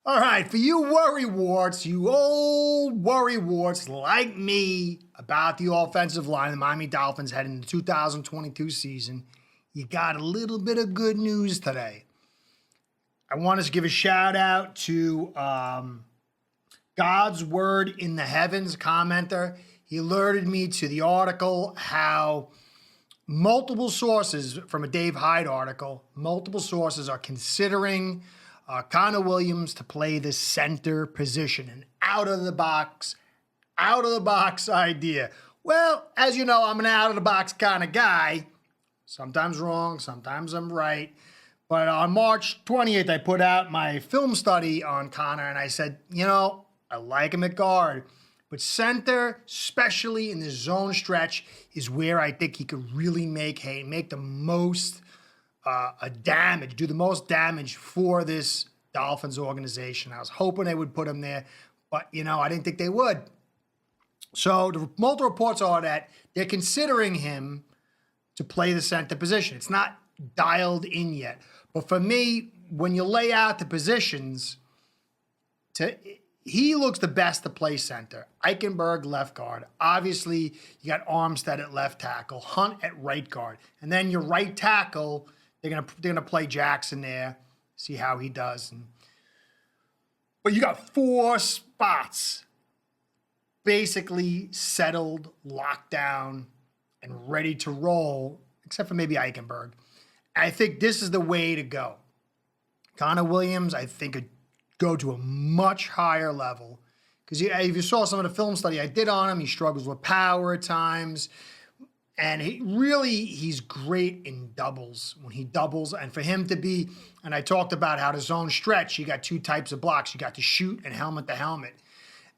All right, for you worrywarts, you old worrywarts like me about the offensive line, the Miami Dolphins heading into the 2022 season, you got a little bit of good news today. I want us to give a shout out to God's Word in the Heavens commenter. He alerted me to the article how multiple sources from a Dave Hyde article, multiple sources are considering Connor Williams to play the center position, an out of the box idea. Well, as you know, I'm an out of the box kind of guy. Sometimes wrong, sometimes I'm right. But on March 20th, I put out my film study on Connor, and I said, I like him at guard, but center, especially in the zone stretch, is where I think he could really make the most damage, do the most damage for this Dolphins organization. I was hoping they would put him there, but I didn't think they would. So the multiple reports are that they're considering him to play the center position. It's not dialed in yet, but for me, when you lay out the positions, he looks the best to play center. Eichenberg, left guard. Obviously, you got Armstead at left tackle, Hunt at right guard, and then your right tackle. They're gonna play Jackson there, see how he does. But you got 4 spots basically settled, locked down, and ready to roll, except for maybe Eichenberg. I think this is the way to go. Connor Williams, I think, could go to a much higher level. Because if you saw some of the film study I did on him, he struggles with power at times. And he's great in doubles, when he doubles. And for him to be, and I talked about how the zone stretch, you got 2 types of blocks. You got the shoot and helmet to helmet.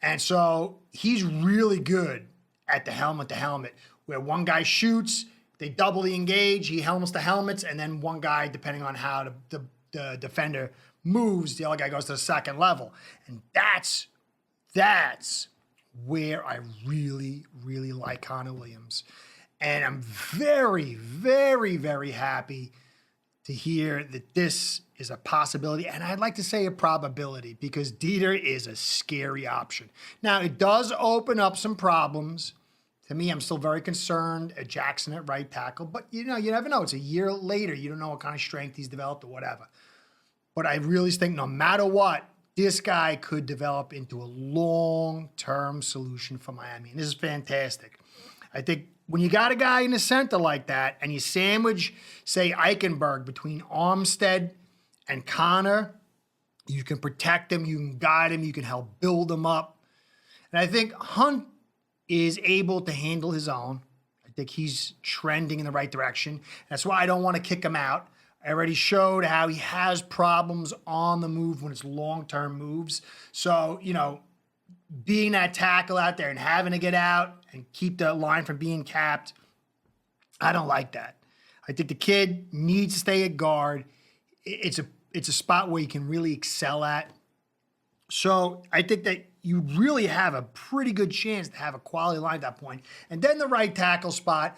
And so he's really good at the helmet to helmet, where one guy shoots, they double the engage, he helmets to helmets, and then one guy, depending on how the defender moves, the other guy goes to the second level. And that's where I really, really like Connor Williams. And I'm very, very, very happy to hear that this is a possibility. And I'd like to say a probability, because Dieter is a scary option. Now, it does open up some problems. To me, I'm still very concerned at Jackson at right tackle. But, you never know. It's a year later. You don't know what kind of strength he's developed or whatever. But I really think no matter what, this guy could develop into a long-term solution for Miami. And this is fantastic. I think when you got a guy in the center like that and you sandwich, say, Eichenberg between Armstead and Connor, you can protect him, you can guide him, you can help build him up. And I think Hunt is able to handle his own. I think he's trending in the right direction. That's why I don't want to kick him out. I already showed how he has problems on the move when it's long-term moves. So, being that tackle out there and having to get out and keep the line from being capped, I don't like that. I think the kid needs to stay at guard. It's a spot where he can really excel at. So I think that you really have a pretty good chance to have a quality line at that point. And then the right tackle spot,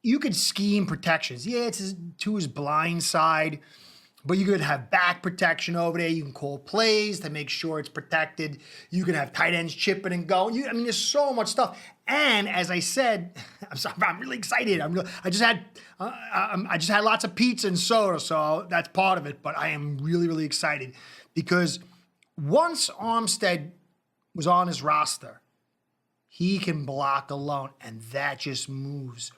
you could scheme protections. Yeah, it's to his blind side, but you could have back protection over there. You can call plays to make sure it's protected. You can have tight ends chipping and going. There's so much stuff. And as I said, I'm really excited. I just had lots of pizza and soda, so that's part of it. But I am really, really excited because once Armstead was on his roster, he can block alone, and that just moves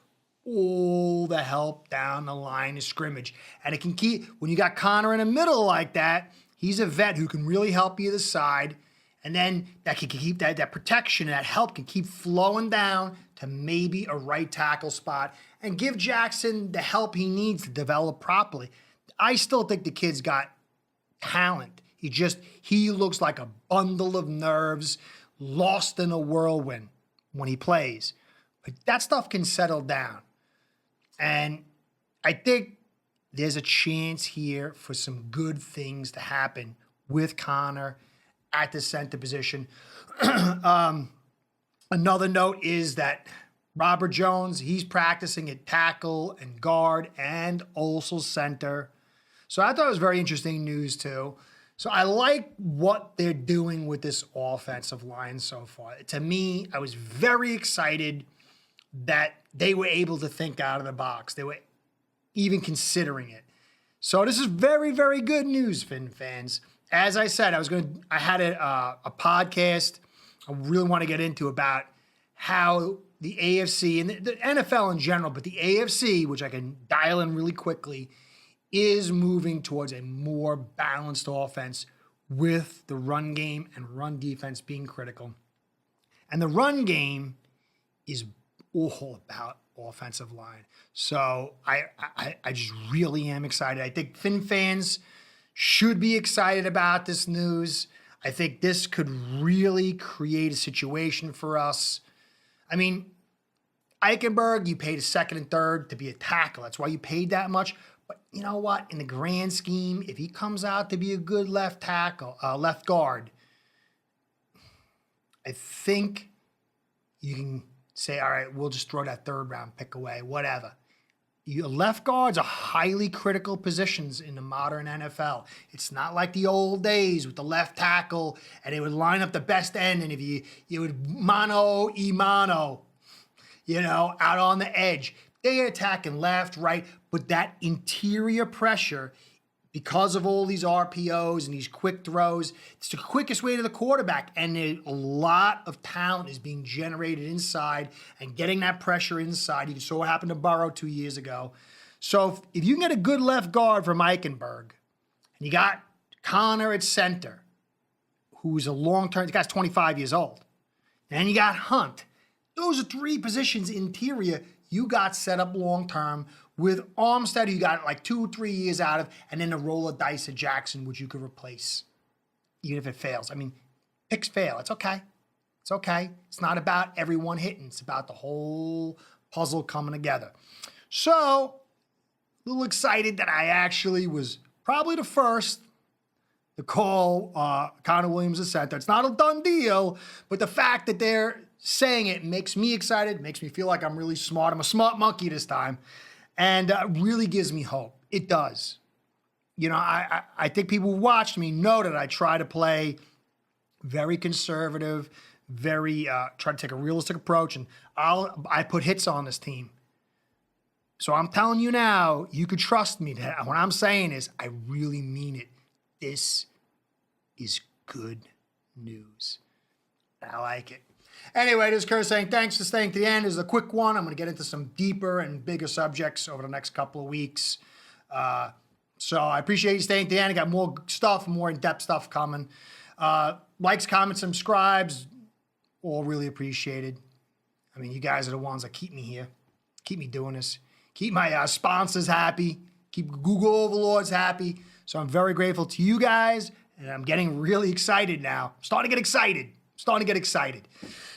all the help down the line of scrimmage. And it can keep, when you got Connor in the middle like that, he's a vet who can really help either side. And then that can keep that protection and that help can keep flowing down to maybe a right tackle spot and give Jackson the help he needs to develop properly. I still think the kid's got talent. He looks like a bundle of nerves lost in a whirlwind when he plays. But that stuff can settle down. And I think there's a chance here for some good things to happen with Connor at the center position. Another note is that Robert Jones, he's practicing at tackle and guard and also center. So I thought it was very interesting news too. So I like what they're doing with this offensive line so far. To me, I was very excited that they were able to think out of the box. They were even considering it. So this is very, very good news, Fin fans. As I said, I had a podcast I really want to get into about how the AFC and the NFL in general, but the AFC, which I can dial in really quickly, is moving towards a more balanced offense with the run game and run defense being critical. And the run game is all about offensive line. So I just really am excited. I think Fin fans should be excited about this news. I think this could really create a situation for us. I mean, Eichenberg, you paid a second and third to be a tackle. That's why you paid that much. But you know what? In the grand scheme, if he comes out to be a good left tackle, left guard, I think you can say, all right, we'll just throw that third round pick away, whatever. Left guards are highly critical positions in the modern NFL. It's not like the old days with the left tackle and they would line up the best end and if you would mano y mano, out on the edge. They are attacking left, right, but that interior pressure, because of all these RPOs and these quick throws, it's the quickest way to the quarterback. And a lot of talent is being generated inside and getting that pressure inside. You saw what happened to Burrow 2 years ago. So if you can get a good left guard from Eichenberg, and you got Connor at center, who's a long-term, the guy's 25 years old, and you got Hunt. Those are three positions interior you got set up long-term. With Armstead, you got like 2 or 3 years out of, and then a roll of dice at Jackson, which you could replace, even if it fails. I mean, picks fail. It's okay. It's okay. It's not about everyone hitting. It's about the whole puzzle coming together. So, a little excited that I actually was probably the first to call Connor Williams a center. It's not a done deal, but the fact that they're saying it makes me excited, makes me feel like I'm really smart. I'm a smart monkey this time. And really gives me hope. It does. I think people who watched me know that I try to play very conservative, try to take a realistic approach, and I put hits on this team. So I'm telling you now, you could trust me that what I'm saying is I really mean it. This is good news. I like it. Anyway, this is Kurt saying thanks for staying to the end. This is a quick one. I'm going to get into some deeper and bigger subjects over the next couple of weeks. So I appreciate you staying to the end. I got more stuff, more in-depth stuff coming. Likes, comments, subscribes, all really appreciated. I mean, you guys are the ones that keep me here, keep me doing this, keep my sponsors happy, keep Google overlords happy. So I'm very grateful to you guys, and I'm getting really excited now. I'm starting to get excited.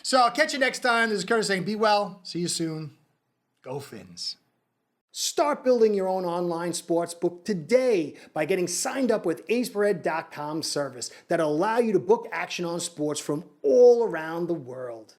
So I'll catch you next time. This is Curtis saying be well. See you soon. Go Fins. Start building your own online sports book today by getting signed up with aceperhead.com service that'll allow you to book action on sports from all around the world.